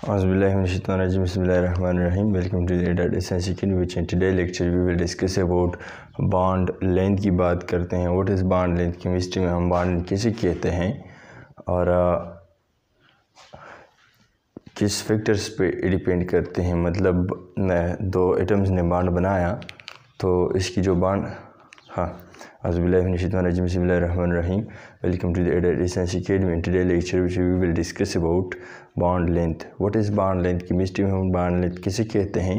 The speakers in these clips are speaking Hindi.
Bismillahirrahmanirrahim. Welcome to the Data Science in which in today's lecture we will discuss about bond length की बात करते हैं. What is bond length? Chemistry में हम bond किसे कहते हैं और किस फैक्टर्स पे डिपेंड करते हैं. मतलब दो एटम्स ने बॉन्ड बनाया तो इसकी जो bond Bismillahirrahmanirrahim. Welcome to the Data Science Academy. In today's lecture we will discuss about bond length. What is bond length? Chemistry में हम bond length किसे कहते हैं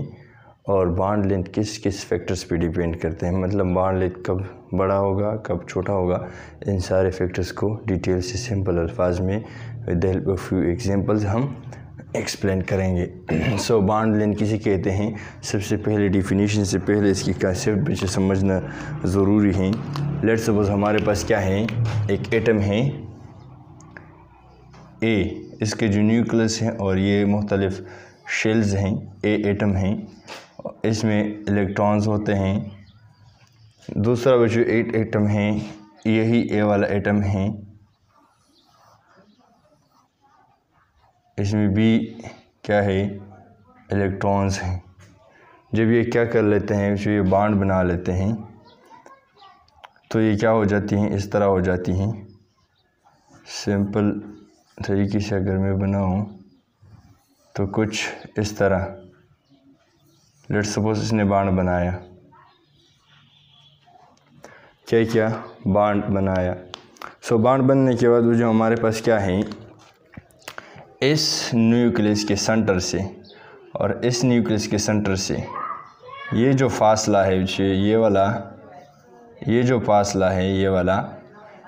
और bond length किस किस फैक्टर्स पे डिपेंड करते हैं. मतलब bond length कब बड़ा होगा कब छोटा होगा, इन सारे फैक्टर्स को डिटेल से सिंपल अल्फाज में with the help of few examples हम एक्सप्लेन करेंगे. सो बॉन्ड लेंथ किसे कहते हैं. सबसे पहले डिफिनीशन से पहले इसकी कंसेप्ट भी समझना ज़रूरी है. लेट्स सपोज हमारे पास क्या है, एक एटम है ए, इसके जो न्यूक्लियस हैं और ये मुख्तलिफ शेल्स हैं. ए एटम है, इसमें इलेक्ट्रॉन्स होते हैं. दूसरा जो एटम है यही ए वाला एटम है, इसमें भी क्या है, इलेक्ट्रॉन्स हैं. जब ये क्या कर लेते हैं, जो ये बॉन्ड बना लेते हैं तो ये क्या हो जाती हैं, इस तरह हो जाती हैं. सिंपल तरीके से अगर मैं बनाऊं तो कुछ इस तरह. लेट्स सपोज इसने बॉन्ड बनाया, क्या क्या बॉन्ड बनाया. सो बॉन्ड बनने के बाद जो हमारे पास क्या है, इस न्यूक्लियस के सेंटर से और इस न्यूक्लियस के सेंटर से ये जो फासला है, ये जो फासला है ये वाला,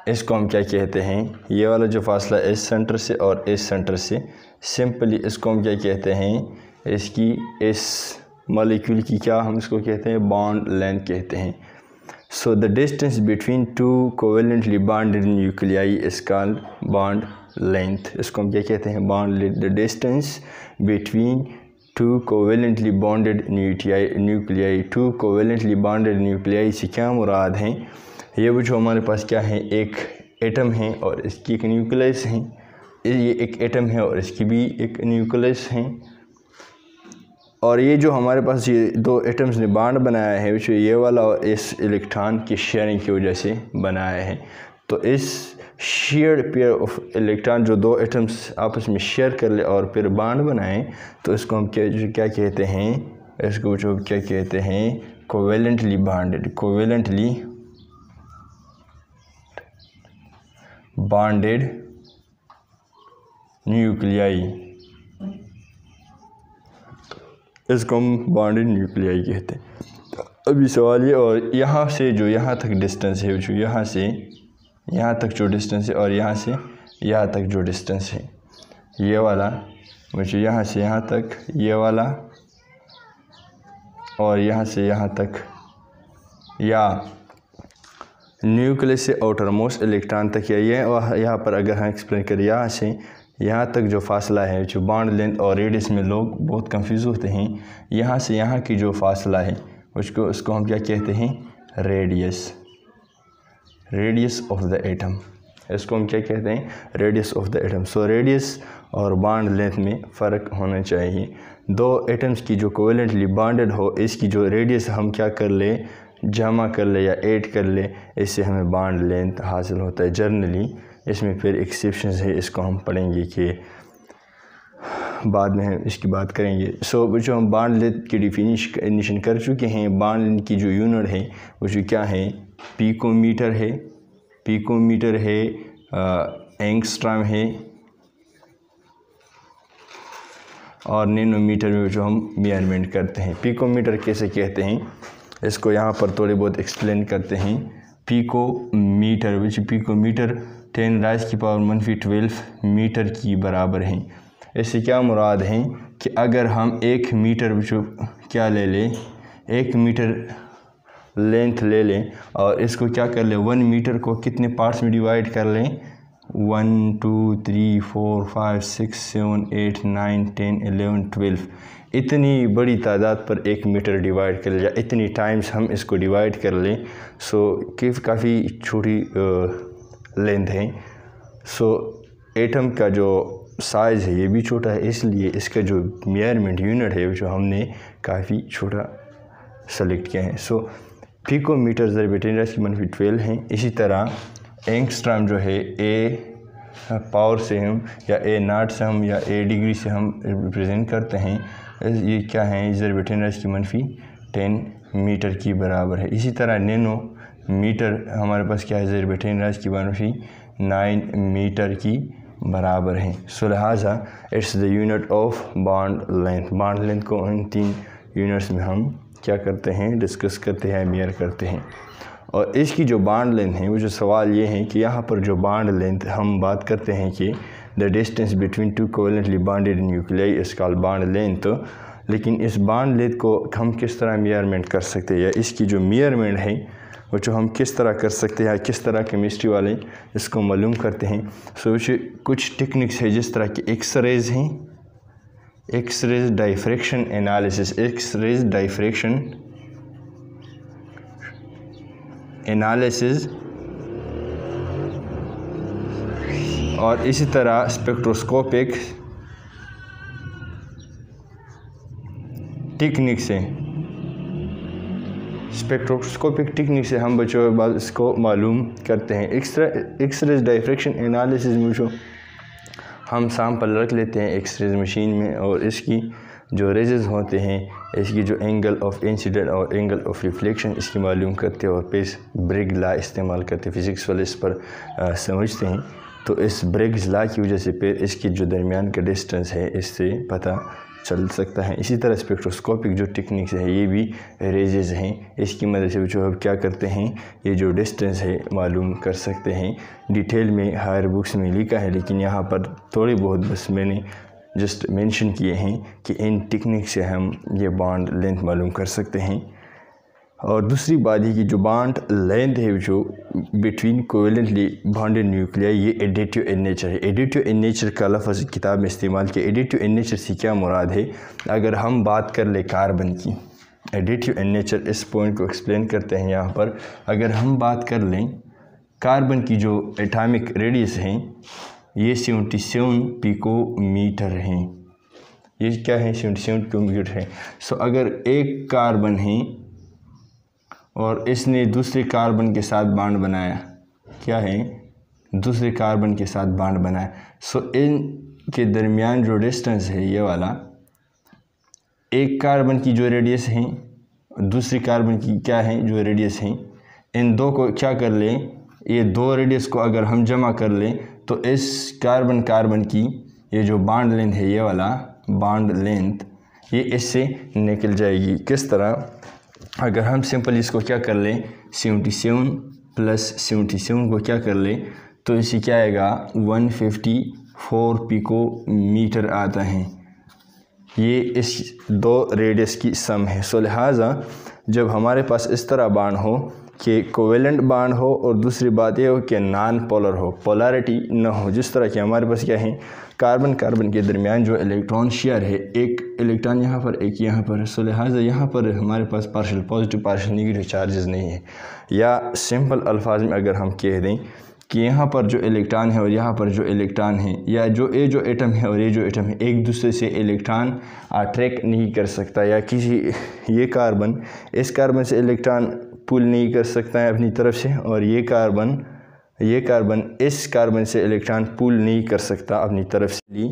इसको हम क्या कहते हैं. ये वाला जो फासला इस सेंटर से और इस सेंटर से, सिंपली इसको हम क्या कहते हैं, इसकी इस मॉलिक्यूल की क्या हम इसको कहते हैं, बॉन्ड लेंथ कहते हैं. So the distance between two covalently bonded nuclei is called bond length. इसको हम क्या कहते हैं, bond length. The distance between two covalently bonded nuclei. Two covalently bonded nuclei से क्या मुराद हैं, ये वो जो हमारे पास क्या है, एक एटम है और इसकी एक न्यूक्लियस है. ये एक एटम है और इसकी भी एक न्यूक्लियस है. और ये जो हमारे पास ये दो एटम्स ने बॉन्ड बनाया है, जो ये वाला और इस इलेक्ट्रॉन की शेयरिंग की वजह से बनाया है. तो इस शेयर्ड पेयर ऑफ इलेक्ट्रॉन जो दो एटम्स आपस में शेयर कर ले और फिर बॉन्ड बनाएं, तो इसको हम क्या कहते हैं, इसको जो क्या कहते हैं, covalently bonded. Covalently bonded nuclei, इसको हम बॉन्डेड न्यूक्लियाई कहते हैं. अभी सवाल ये, और यहाँ से जो यहाँ तक डिस्टेंस है, जो यहाँ से यहाँ तक जो डिस्टेंस है और यहाँ से यहाँ तक जो डिस्टेंस है, ये वाला मुझे यहाँ से यहाँ तक, ये वाला और यहाँ से यहाँ तक, या न्यूक्लियस से आउटर मोस्ट इलेक्ट्रॉन तक, या ये और यहाँ पर अगर हम एक्सप्लेन करें, यहाँ से यहाँ तक जो फासला है, जो बॉन्ड लेंथ और रेडियस में लोग बहुत कंफ्यूज होते हैं. यहाँ से यहाँ की जो फासला है उसको हम क्या कहते हैं, radius. Radius of the atom, इसको हम क्या कहते हैं, radius of the atom. So radius और बॉन्ड लेंथ में फ़र्क होना चाहिए. दो एटम्स की जो कोवेलेंटली बॉन्डेड हो, इसकी जो रेडियस हम क्या कर ले, जमा कर ले या ऐड कर ले, इससे हमें बॉन्ड लेंथ हासिल होता है जनरली. इसमें फिर एक्सेप्शन है, इसको हम पढ़ेंगे कि बाद में हम इसकी बात करेंगे. सो जो हम बॉन्ड लेंथ की डिफिनीशन कर चुके हैं. बॉन्ड लेंथ की जो यूनिट है वो जो क्या है, पिकोमीटर है. पिकोमीटर है, एंगस्ट्रॉम है, और नैनोमीटर में जो हम मेजरमेंट करते हैं. पिकोमीटर कैसे कहते हैं, इसको यहाँ पर थोड़े बहुत एक्सप्लेन करते हैं. पिकोमीटर पिकोमीटर 10⁻⁻12 मीटर की बराबर हैं. इससे क्या मुराद है कि अगर हम 1 मीटर जो क्या ले लें, 1 मीटर लेंथ ले लें और इसको क्या कर लें, 1 मीटर को कितने पार्ट्स में डिवाइड कर लें, 1 2 3 4 5 6 7 8 9 10 11 12, इतनी बड़ी तादाद पर 1 मीटर डिवाइड कर लिया, इतनी टाइम्स हम इसको डिवाइड कर लें. सो काफ़ी छोटी लेंथ है. सो एटम का जो साइज़ है ये भी छोटा है, इसलिए इसका जो मेजरमेंट यूनिट है जो हमने काफ़ी छोटा सेलेक्ट किया है। सो पिकोमीटर ज़रिए 10 की -12 हैं। इसी तरह एंगस्ट्रॉम जो है ए पावर से हम या ए नॉट से हम या ए डिग्री से हम रिप्रेजेंट करते हैं, ये क्या है ज़रिए 10 की -10 मीटर की बराबर है। इसी तरह नैनो मीटर हमारे पास क्या है ज़रिए 10 की -9 मीटर की बराबर है। सो लिहाजा it's the unit of bond length. Bond length को इन 3 यूनिट्स में हम क्या करते हैं, डिस्कस करते हैं, मेजर करते हैं। और इसकी जो बॉन्ड लेंथ है वो जो सवाल ये है कि यहाँ पर जो बॉन्ड लेंथ हम बात करते हैं कि the distance between 2 covalently bonded nuclei is called bond length, लेकिन इस बॉन्ड लेंथ को हम किस तरह मेजरमेंट कर सकते हैं या इसकी जो मेजरमेंट है वो जो हम किस तरह कर सकते हैं, किस तरह केमिस्ट्री वाले इसको मालूम करते हैं। सो कुछ टेक्निक्स है जिस तरह की एक्सरेज हैं, X rays diffraction analysis, X rays diffraction analysis, और इसी तरह स्पेक्ट्रोस्कोपिक टेक्निक से, स्पेक्ट्रोस्कोपिक टेक्निक से हम बच्चों के बाद इसको मालूम करते हैं। एक्सरेज डाइफ्रैक्शन एनालिसिस में जो हम सैंपल रख लेते हैं एक्सरेज मशीन में और इसकी जो रेजेस होते हैं, इसकी जो एंगल ऑफ इंसिडेंट और एंगल ऑफ रिफ्लेक्शन इसकी मालूम करते हैं और फिर ब्रिग लॉ इस्तेमाल करते, फिज़िक्स वाले इस पर समझते हैं। तो इस ब्रिग्स लॉ की वजह से फिर इसके जो दरमियान का डिस्टेंस है इससे पता चल सकता है। इसी तरह स्पेक्ट्रोस्कोपिक जो टेक्निक्स है ये भी रेजेस हैं, इसकी मदद से जो हम क्या करते हैं ये जो डिस्टेंस है मालूम कर सकते हैं। डिटेल में हायर बुक्स में लिखा है, लेकिन यहाँ पर थोड़ी बहुत बस मैंने जस्ट मेंशन किए हैं कि इन टेक्निक से हम ये बॉन्ड लेंथ मालूम कर सकते हैं। और दूसरी बात है कि जो बॉन्ड लेंथ है जो बिटवीन कोवेलेंटली बॉन्डेड न्यूक्लियाई ये एडिटिव इन नेचर है। एडिटिव इन नेचर का लफ्ज़ किताब में इस्तेमाल किया। एडिटिव इन नेचर से क्या मुराद है? अगर हम बात कर ले कार्बन की, एडिटिव इन नेचर इस पॉइंट को एक्सप्लेन करते हैं यहाँ पर। अगर हम बात कर लें कार्बन की जो एटॉमिक रेडियस हैं ये 77 पिकोमीटर हैं। ये क्या है? 77 पिकोमीटर है। सो अगर एक कार्बन है और इसने दूसरे कार्बन के साथ बॉन्ड बनाया, क्या है? दूसरे कार्बन के साथ बॉन्ड बनाया। सो इन के दरमियान जो डिस्टेंस है ये वाला, एक कार्बन की जो रेडियस है दूसरी कार्बन की क्या है जो रेडियस है, इन दो को क्या कर लें, ये दो रेडियस को अगर हम जमा कर लें तो इस कार्बन की ये जो बॉन्ड लेंथ है ये वाला बॉन्ड लेंथ ये इससे निकल जाएगी। किस तरह? अगर हम सिंपल इसको क्या कर लें 77 प्लस 77 को क्या कर लें तो इसे क्या आएगा 154 पिकोमीटर आता है। ये इस दो रेडियस की सम है। सो लिहाजा जब हमारे पास इस तरह बॉन्ड हो कि कोवेलेंट बॉन्ड हो और दूसरी बात यह हो कि नॉन पोलर हो, पोलैरिटी न हो, जिस तरह के हमारे पास क्या है कार्बन के दरमियान जो इलेक्ट्रॉन शेयर है, एक इलेक्ट्रॉन यहाँ पर एक यहाँ पर, सो लिहाजा यहाँ पर हमारे पास partial positive partial negative charges नहीं है। या सिंपल अल्फाज में अगर हम कह दें कि यहाँ पर जो इलेक्ट्रॉन है और यहाँ पर जो इलेक्ट्रॉन है, या जो एटम है और ये जो एटम है, एक दूसरे से इलेक्ट्रॉन अट्रैक्ट नहीं कर सकता, या किसी ये कार्बन इस कार्बन से इलेक्ट्रॉन पुल नहीं कर सकता है अपनी तरफ से, और ये कार्बन इस कार्बन से इलेक्ट्रॉन पुल नहीं कर सकता अपनी तरफ से,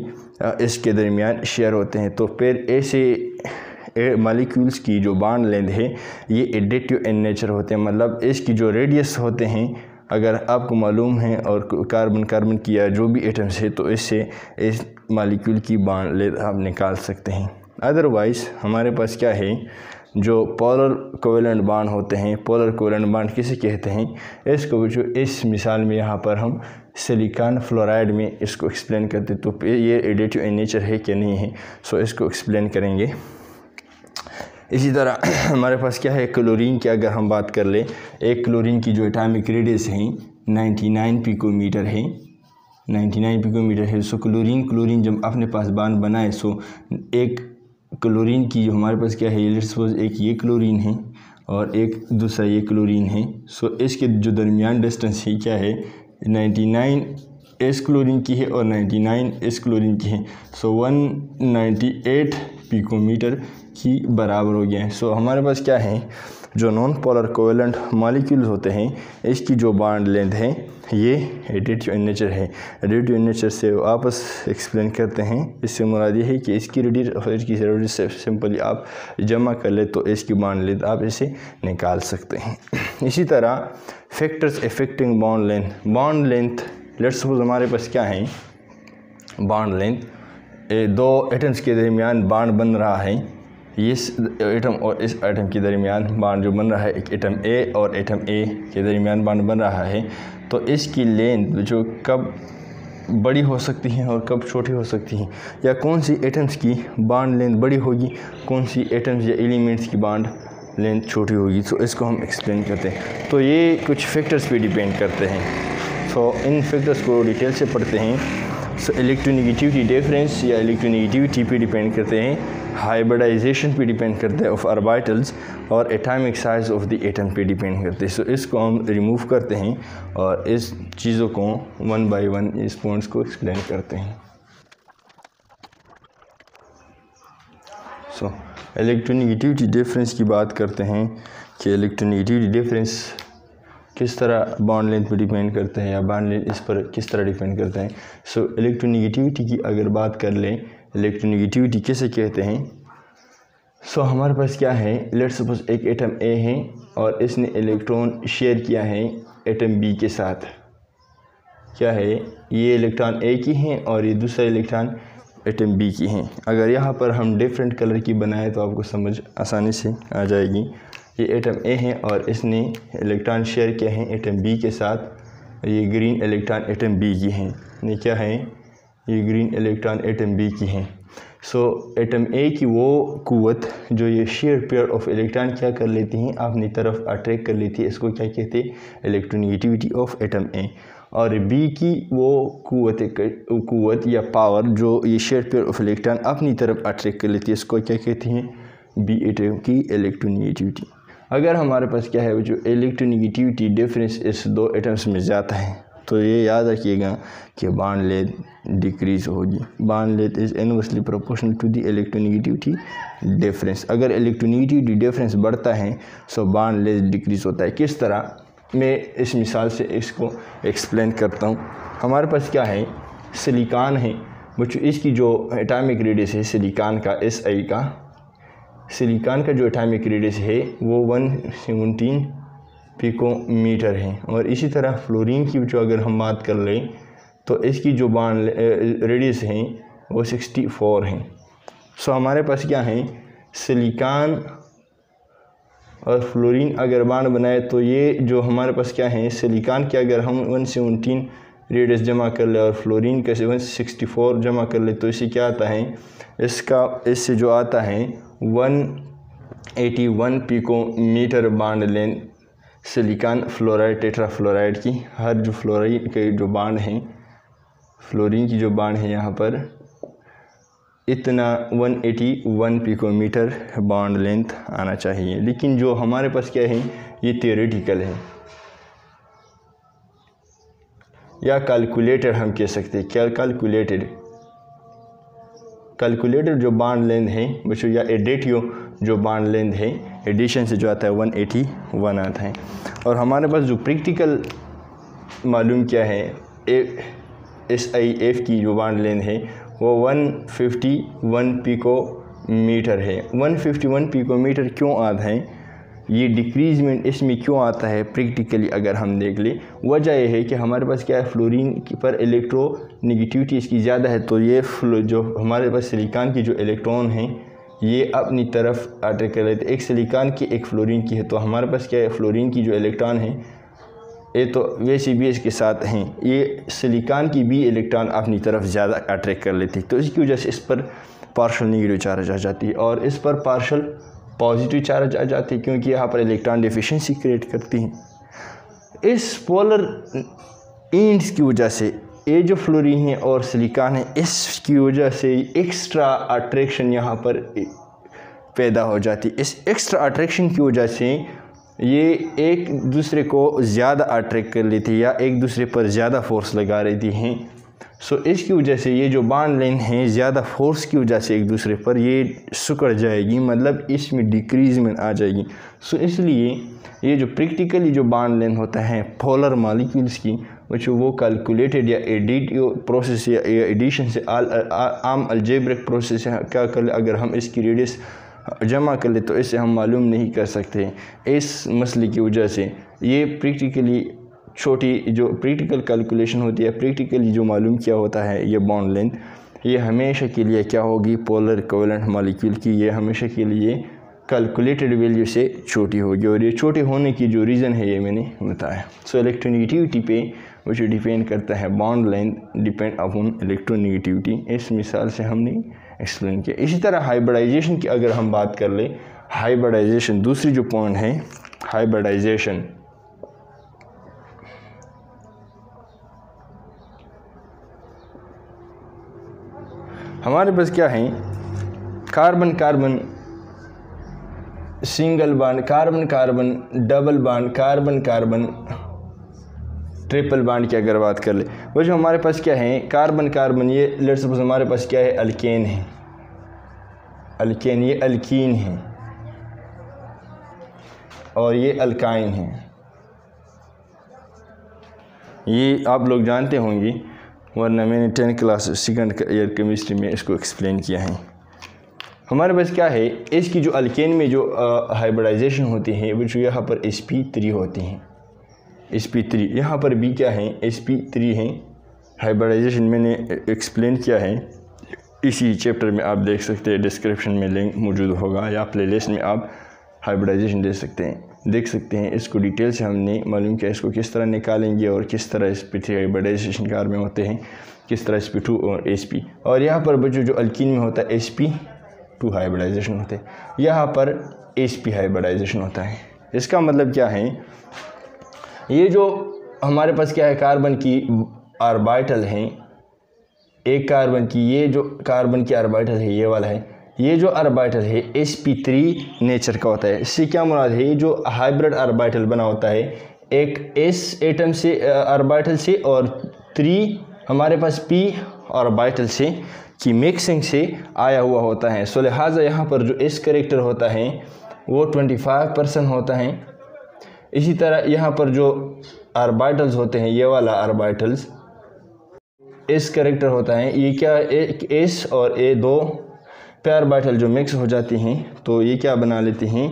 इसके दरमियान शेयर होते हैं। तो फिर ऐसे मॉलिक्यूल्स की जो बॉन्ड लेंथ है ये एडिटिव इन नेचर होते हैं, मतलब इसकी जो रेडियस होते हैं अगर आपको मालूम है और कार्बन की या जो भी एटम्स है तो इससे इस मॉलिक्यूल की बॉन्ड लेंथ आप निकाल सकते हैं। अदरवाइज़ हमारे पास क्या है जो पोलर कोवेलेंट बॉन्ड होते हैं, पोलर कोवेलेंट बॉन्ड किसे कहते हैं? इसको जो इस मिसाल में यहाँ पर हम सिलिकॉन फ्लोराइड में इसको एक्सप्लेन करते, तो ये एडिटिव इन नेचर है कि नहीं है, सो इसको एक्सप्लेन करेंगे। इसी तरह हमारे पास क्या है क्लोरीन की अगर हम बात कर ले, एक क्लोरीन की जो एटॉमिक रेडियस है 99 पिकोमीटर है, 99 पिकोमीटर है। सो क्लोरीन जब अपने पास बॉन्ड बनाए, सो एक क्लोरीन की जो हमारे पास क्या है, लेट्स सपोज एक ये क्लोरीन है और एक दूसरा ये क्लोरीन है। सो इसके जो दरमियान डिस्टेंस है क्या है 99 एस क्लोरीन की है और 99 एस क्लोरीन की है। सो 198 पिकोमीटर की बराबर हो गया है। सो हमारे पास क्या है, जो नॉन पोलर कोवेलेंट मॉलिक्यूल्स होते हैं इसकी जो बॉन्ड लेंथ है ये एडिटिव इन नेचर है। एडिटिव इन नेचर से वापस एक्सप्लेन करते हैं। इससे मुराद ये है कि इसकी रेडियस और इसकी रेडियस से सिंपली आप जमा कर ले तो इसकी बॉन्ड लेंथ आप इसे निकाल सकते हैं। इसी तरह factors affecting bond length let's suppose हमारे पास क्या है, बॉन्ड लेंथ, दो एटम्स के दरमियान बॉन्ड बन रहा है, इस एटम और इस एटम के दरमियान बॉन्ड जो बन रहा है, एक एटम ए और एटम ए के दरमियान बॉन्ड बन रहा है, तो इसकी लेंथ जो कब बड़ी हो सकती है और कब छोटी हो सकती है, या कौन सी एटम्स की बॉन्ड लेंथ बड़ी होगी, कौन सी एटम्स या एलिमेंट्स की बॉन्ड लेंथ छोटी होगी, तो इसको हम एक्सप्लेन करते हैं। तो ये कुछ फैक्टर्स पे डिपेंड करते हैं। सो इन फैक्टर्स को डिटेल से पढ़ते हैं। सो इलेक्ट्रोनेगेटिविटी डिफरेंस या इलेक्ट्रोनेगेटिविटी पे डिपेंड करते हैं, हाइब्रिडाइजेशन पे डिपेंड करते हैं ऑफ ऑर्बिटल्स, और atomic size of the atom पे डिपेंड करते हैं। सो इसको हम रिमूव करते हैं और इस चीज़ों को वन बाय वन इस पॉइंट्स को एक्सप्लेन करते हैं। सो इलेक्ट्रोनेगेटिविटी डिफरेंस की बात करते हैं कि इलेक्ट्रोनेगेटिविटी डिफरेंस किस तरह बॉन्ड लेंथ पर डिपेंड करते हैं या बॉन्ड लेंथ इस पर किस तरह डिपेंड करते हैं। सो इलेक्ट्रोनेगेटिविटी की अगर बात कर लें, इलेक्ट्रोनेगेटिविटी किसे कहते हैं। सो हमारे पास क्या है, लेट्स सपोज एक एटम ए है और इसने इलेक्ट्रॉन शेयर किया है एटम बी के साथ। क्या है, ये इलेक्ट्रॉन ए की हैं और ये दूसरा इलेक्ट्रॉन एटम बी की हैं। अगर यहाँ पर हम डिफरेंट कलर की बनाए तो आपको समझ आसानी से आ जाएगी। ये एटम ए है और इसने इलेक्ट्रॉन शेयर किया है एटम बी के साथ। ये ग्रीन इलेक्ट्रॉन एटम बी की हैं। ये क्या है, ये ग्रीन इलेक्ट्रॉन एटम बी की हैं। सो एटम ए की वो क़ुव्वत जो ये शेयर पेयर ऑफ इलेक्ट्रॉन क्या कर लेती हैं, अपनी तरफ अट्रैक्ट कर लेती है, इसको क्या कहते हैं, इलेक्ट्रोनेगेटिविटी ऑफ एटम ए। और बी की वो क़ुव्वत या पावर जो ये शेयर पेयर ऑफ इलेक्ट्रॉन अपनी तरफ अट्रैक्ट कर लेती है, इसको क्या कहते हैं, बी एटम की इलेक्ट्रोनेगेटिविटी। अगर हमारे पास क्या है, जो इलेक्ट्रोनेगेटिविटी डिफरेंस इस दो एटम्स में ज़्यादा है तो ये याद रखिएगा कि बॉन्ड लेंथ डिक्रीज होगी। Bond length is inversely proportional to the electronegativity difference. अगर इलेक्ट्रोनेगेटिविटी डिफरेंस बढ़ता है तो बॉन्ड लेंथ डिक्रीज होता है। किस तरह, मैं इस मिसाल से इसको एक्सप्लेन करता हूँ। हमारे पास क्या है, सिलिकॉन है, बच्चों इसकी जो एटॉमिक रेडियस है सिलिकॉन का, SI का, सिलिकॉन का जो एटॉमिक रेडियस है वो 117 पिकोमीटर है। और इसी तरह फ्लोरीन की जो अगर हम बात कर लें तो इसकी जो बॉन्ड रेडियस है वो 64 है। सो हमारे पास क्या है, सिलिकॉन और फ्लोरीन अगर बॉन्ड बनाए तो ये जो हमारे पास क्या है, सिलिकॉन के अगर हम 117 रेडियस जमा कर ले और फ्लोरीन का 164 जमा कर ले तो इसे क्या आता है, इससे जो आता है 181 picometre bond length silicon fluoride tetrafluoride की। हर जो फ्लोराइड के जो बॉन्ड हैं, फ्लोरीन की जो बॉन्ड है यहाँ पर इतना 181 पिकोमीटर बॉन्ड लेंथ आना चाहिए। लेकिन जो हमारे पास क्या है, ये थियोरेटिकल है या कैलकुलेटेड हम कह सकते हैं। क्या कैलकुलेटेड जो बॉन्ड लेंथ है बच्चों, या एडिटिव जो बॉन्ड लेंथ है, एडिशन से जो आता है 181 आता है। और हमारे पास जो प्रैक्टिकल मालूम क्या है, SIF की जो बॉन्ड लेंथ है वो 151 पिकोमीटर है। 151 पिकोमीटर क्यों आता है, ये डिक्रीजमेंट इसमें क्यों आता है, प्रैक्टिकली अगर हम देख ले, वजह यह है कि हमारे पास क्या है, फ्लोरीन पर इलेक्ट्रोनेगेटिविटी इसकी ज़्यादा है, तो ये जो हमारे पास सिलिकॉन की जो इलेक्ट्रॉन हैं ये अपनी तरफ अट्रैक्ट कर लेते। एक सिलिकॉन की एक फ्लोरीन की है, तो हमारे पास क्या है, फ्लोरीन की जो इलेक्ट्रॉन है ये तो वैसे भी इसके साथ हैं, ये सिलिकॉन की भी इलेक्ट्रॉन अपनी तरफ ज़्यादा अट्रैक्ट कर लेती, तो इसकी वजह से इस पर पार्शल नेगेटिव चार्ज आ जाती है और इस पर पार्शल पॉजिटिव चार्ज आ जाती है, क्योंकि यहाँ पर इलेक्ट्रॉन डिफिशिएंसी क्रिएट करती हैं। इस पोलर एंड्स की वजह से ये जो फ्लोरीन है और सिलिकॉन है, इसकी वजह से एक्स्ट्रा अट्रैक्शन यहाँ पर पैदा हो जाती है। इस एक्स्ट्रा अट्रैक्शन की वजह से ये एक दूसरे को ज़्यादा अट्रैक्ट कर लेती है या एक दूसरे पर ज़्यादा फोर्स लगा रही हैं। सो इसकी वजह से ये जो बॉन्ड लेंथ है ज़्यादा फोर्स की वजह से एक दूसरे पर ये सिकुड़ जाएगी, मतलब इसमें डिक्रीज में आ जाएगी। सो इसलिए ये जो प्रैक्टिकली जो बॉन्ड लेंथ होता है पोलर मॉलिक्यूल्स की, वो कैलकुलेटेड या एडिट प्रोसेस या एडिशन से आम अलजेब्रिक प्रोसेस से क्या कर, अगर हम इसकी रेडियस जमा कर ले तो इससे हम मालूम नहीं कर सकते। इस मसले की वजह से ये प्रैक्टिकली छोटी जो प्रैक्टिकल कैलकुलेशन होती है, प्रैक्टिकली जो मालूम किया होता है ये बॉन्ड लेंथ, ये हमेशा के लिए क्या होगी, पोलर कोवेलेंट मॉलिक्यूल की ये हमेशा के लिए कैलकुलेटेड वैल्यू से छोटी होगी। और ये छोटे होने की जो रीज़न है ये मैंने बताया। सो इलेक्ट्रोनेगेटिविटी पे जो डिपेंड करता है bond length depend upon electronegativity, इस मिसाल से हमने एक्सप्लेन किया। इसी तरह हाइब्रिडाइजेशन की अगर हम बात कर ले, हाइब्रिडाइजेशन दूसरी जो पॉइंट है हाइब्रिडाइजेशन, हमारे पास क्या है, carbon carbon single bond, carbon carbon double bond, carbon carbon triple bond की अगर बात कर ले, वो जो हमारे पास क्या है कार्बन कार्बन, ये लेट्स सपोज हमारे पास क्या है अल्केन है, अल्केन ये अल्कीन है और ये अल्काइन है। ये आप लोग जानते होंगे वरना मैंने 10 क्लास सेकंड ईयर केमिस्ट्री में इसको एक्सप्लेन किया है। हमारे पास क्या है, इसकी जो अल्केन में जो हाइब्रिडाइजेशन होती है वो जो यहाँ पर sp3 होती हैं, sp3, यहाँ पर भी क्या है sp3 है। हाइब्रिडाइजेशन मैंने एक्सप्लेन किया है इसी चैप्टर में, आप देख सकते हैं, डिस्क्रिप्शन में लिंक मौजूद होगा या प्लेलिस्ट में आप हाइब्रिडाइजेशन देख सकते हैं। इसको डिटेल से हमने मालूम किया, इसको किस तरह निकालेंगे और किस तरह sp3 हाइब्रिडाइजेशन कार में होते हैं, किस तरह sp2 और sp, और यहाँ पर बच्चों जो अल्कीन में होता है sp2 हाइब्रिडाइजेशन होते हैं, यहाँ पर sp हाइब्रिडाइजेशन होता है। इसका मतलब क्या है, ये जो हमारे पास क्या है कार्बन की ऑर्बिटल हैं, एक कार्बन की, ये जो कार्बन की ऑर्बिटल है ये वाला है, ये जो ऑर्बिटल है sp3 नेचर का होता है। इससे क्या मुराद है, ये जो हाइब्रिड ऑर्बिटल बना होता है एक s एटम से ऑर्बिटल से और 3 हमारे पास p ऑर्बिटल से की मिक्सिंग से आया हुआ होता है। सो लिहाजा यहाँ पर जो s करेक्टर होता है वो 25% होता है। इसी तरह यहाँ पर जो ऑर्बिटल्स होते हैं, ये वाला ऑर्बिटल्स s करेक्टर होता है, ये क्या एक s और a दो p ऑर्बिटल जो मिक्स हो जाती हैं तो ये क्या बना लेती हैं,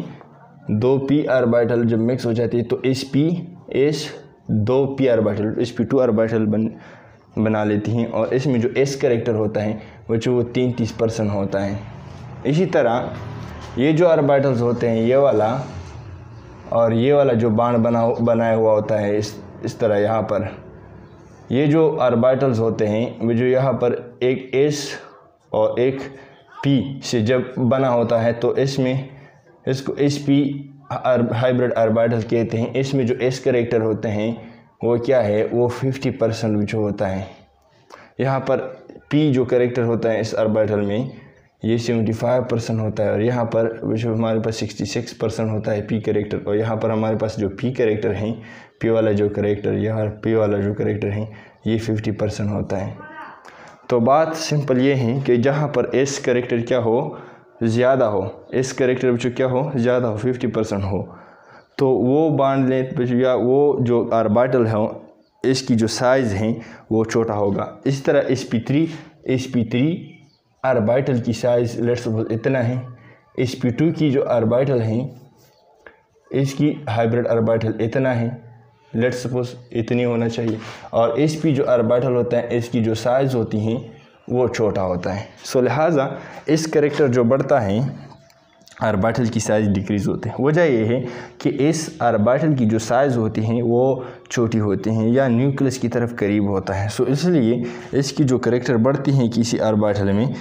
2p ऑर्बिटल जब मिक्स हो जाती है तो sp s 2p orbital sp2 orbital बना लेती हैं। और इसमें जो s करेक्टर होता है वो 33% होता है। इसी तरह ये जो ऑर्बिटल्स होते हैं ये वाला और ये वाला जो बाण बनाया हुआ होता है इस तरह, यहाँ पर ये जो ऑर्बिटल्स होते हैं वो जो यहाँ पर एक s और एक p से जब बना होता है तो इसमें इसको sp हाइब्रिड ऑर्बिटल कहते हैं। इसमें जो s करेक्टर होते हैं वो क्या है, वो 50% जो होता है। यहाँ पर p जो करेक्टर होता है इस ऑर्बिटल में ये 75% होता है और यहाँ पर जो हमारे पास 66% होता है p करेक्टर। और यहाँ पर हमारे पास जो p करेक्टर हैं, p वाला जो करेक्टर, यहाँ p वाला जो करेक्टर है ये 50% होता है। तो बात सिंपल ये है कि जहाँ पर s करेक्टर क्या हो, ज़्यादा हो, s करेक्टर बच्चों क्या हो, ज़्यादा हो, 50% हो, तो वो बॉन्ड लेंथ बच्चों या वो जो ऑर्बिटल है इसकी जो साइज़ है वो छोटा होगा। इस तरह sp3 ऑर्बिटल की साइज़ लेट्स सपोज इतना है, sp2 की जो ऑर्बिटल है इसकी हाइब्रिड ऑर्बिटल इतना है, लेट्स सपोज इतनी होना चाहिए, और sp जो ऑर्बिटल होता है इसकी जो साइज़ होती हैं वो छोटा होता है। सो लिहाजा इस करेक्टर जो बढ़ता है ऑर्बिटल की साइज़ डिक्रीज़ होते हैं। वजह यह है कि इस ऑर्बिटल की जो साइज़ होती हैं वो छोटी होती हैं या न्यूक्लियस की तरफ करीब होता है। सो इसलिए इसकी जो करेक्टर बढ़ती हैं किसी ऑर्बिटल में,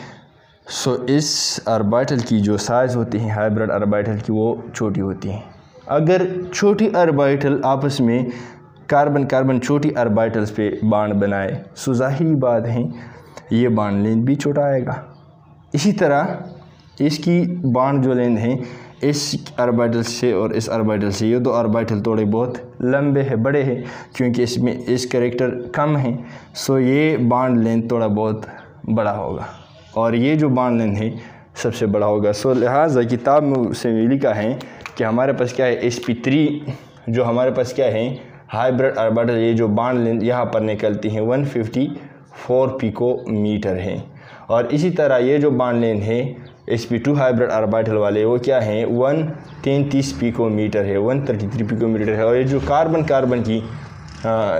सो इस ऑर्बिटल की जो साइज़ होती है हाइब्रिड ऑर्बिटल की वो छोटी होती है। अगर छोटी ऑर्बिटल आपस में कार्बन कार्बन छोटी ऑर्बिटल्स पे बॉन्ड बनाए, सो ज़ाहिरी बात है ये बॉन्ड लेंथ भी छोटा आएगा। इसी तरह इसकी बॉन्ड जो लेंथ है इस ऑर्बिटल से और इस ऑर्बिटल से, ये दो ऑर्बिटल थोड़े बहुत लंबे हैं, बड़े हैं, क्योंकि इसमें इस कैरेक्टर कम है, सो ये बॉन्ड लेंथ थोड़ा बहुत बड़ा होगा और ये जो बॉन्ड लेंथ है सबसे बड़ा होगा। सो लिहाजा किताब में से लिखा है कि हमारे पास क्या है, sp3 जो हमारे पास क्या है हाइब्रिड ऑर्बिटल, ये जो बॉन्ड लेंथ यहाँ पर निकलती है 154 पिकोमीटर है। और इसी तरह ये जो बॉन्ड लेंथ है sp2 हाइब्रिड ऑर्बिटल वाले वो क्या है 133 पिकोमीटर है, 133 पिकोमीटर है। और ये जो कार्बन की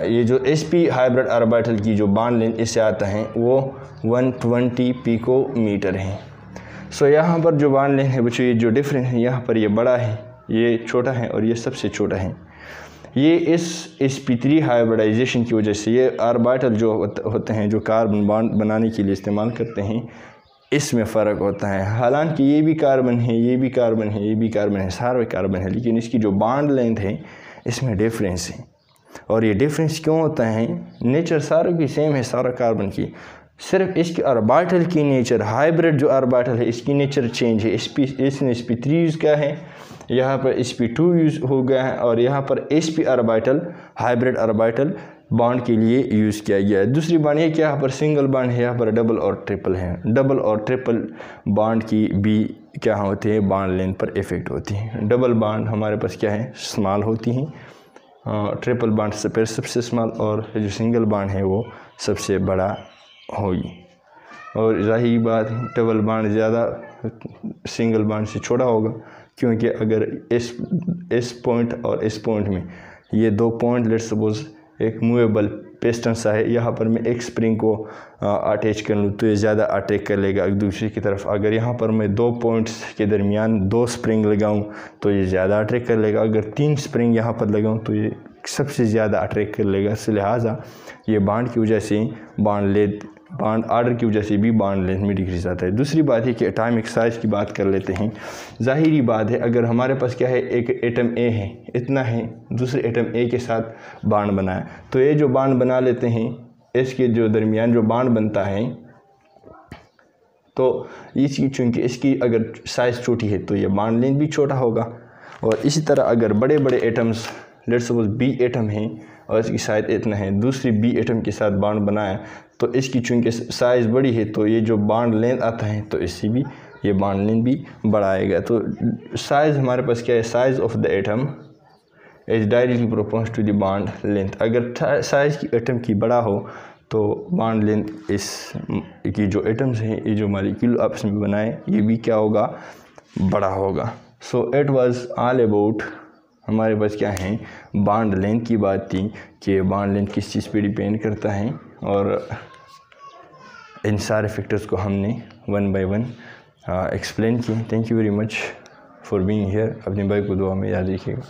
ये जो sp हाइब्रिड ऑर्बिटल की जो बॉन्ड लेंथ इससे आता है वो 120 पिकोमीटर है। सो यहाँ पर जो बॉन्ड लेंथ है बच्चों, ये जो डिफरेंस है यहाँ पर ये बड़ा है, ये छोटा है और ये सबसे छोटा है। ये इस sp3 हाइब्रिडाइजेशन की वजह से ये ऑर्बिटल जो होते हैं जो कार्बन बॉन्ड बनाने के लिए इस्तेमाल करते हैं, इसमें फ़र्क होता है। हालांकि ये भी कार्बन है, ये भी कार्बन है, ये भी कार्बन है, सारे कार्बन है, लेकिन इसकी जो बॉन्ड लेंथ है इसमें डिफरेंस है। और ये डिफरेंस क्यों होता है, नेचर सारों की सेम है, सारा कार्बन की, सिर्फ इसकी ऑर्बिटल की नेचर, हाइब्रिड जो ऑर्बिटल है इसकी नेचर चेंज है। इसने sp3 यूज़ किया है, यहाँ पर sp2 यूज़ हो गया है और यहाँ पर sp orbital hybrid orbital bond के लिए यूज़ किया गया है। दूसरी बात ये कि यहाँ पर सिंगल बॉन्ड है, यहाँ पर डबल और ट्रिपल है। डबल और ट्रिपल बॉन्ड की भी क्या होती है, बॉन्ड लेंथ पर इफ़ेक्ट होती है। डबल बॉन्ड हमारे पास क्या है, स्मॉल होती हैं, ट्रिपल बॉन्ड से फिर सबसे स्मॉल, और जो सिंगल बॉन्ड है वो सबसे बड़ा होगी। और ज़ाहिर बात है डबल बॉन्ड ज़्यादा सिंगल बॉन्ड से छोटा होगा, क्योंकि अगर इस पॉइंट और इस पॉइंट में ये दो पॉइंट, लेट्स सपोज एक मूवेबल पिस्टन सा है, यहाँ पर मैं एक स्प्रिंग को अटैच कर लूँ तो ये ज़्यादा अटैक कर लेगा एक दूसरे की तरफ। अगर यहाँ पर मैं दो पॉइंट्स के दरमियान दो स्प्रिंग लगाऊँ तो ये ज़्यादा अटैक कर लेगा। अगर 3 स्प्रिंग यहाँ पर लगाऊँ तो ये सबसे ज़्यादा अटैक कर लेगा। इस लिहाजा ये बॉन्ड की वजह से बॉन्ड आर्डर की वजह से भी बॉन्ड लेंथ में डिक्रीज आता है। दूसरी बात है कि एटॉमिक साइज़ की बात कर लेते हैं। ज़ाहिरी बात है अगर हमारे पास क्या है, एक एटम ए है, इतना है, दूसरे एटम ए के साथ बॉन्ड बनाया, तो ये जो बॉन्ड बना लेते हैं, इसके जो दरमियान जो बॉन्ड बनता है, तो इसकी चूँकि इसकी अगर साइज़ छोटी है तो ये बॉन्ड लेंथ भी छोटा होगा। और इसी तरह अगर बड़े बड़े atoms, let's suppose B atom है और इसकी साइज़ इतना है, दूसरी बी एटम के साथ बॉन्ड बनाया, तो इसकी चूँकि साइज़ बड़ी है तो ये जो बॉन्ड लेंथ आता है तो इससे भी ये बॉन्ड लेंथ भी बढ़ाएगा। तो साइज़ हमारे पास क्या है, size of the atom is directly proportional to the bond length. अगर साइज़ की एटम की बड़ा हो तो बॉन्ड लेंथ इस की जो एटम्स हैं, ये जो मॉलिक्यूल आपस में बनाए, ये भी क्या होगा, बड़ा होगा। So it was all about, हमारे पास क्या है, बॉन्ड लेंथ की बात थी कि बॉन्ड लेंथ किस चीज़ पे डिपेंड करता है, और इन सारे फैक्टर्स को हमने 1 बाय 1 एक्सप्लेन किए। Thank you very much for being here. अपने भाई को दुआ में याद रखिएगा।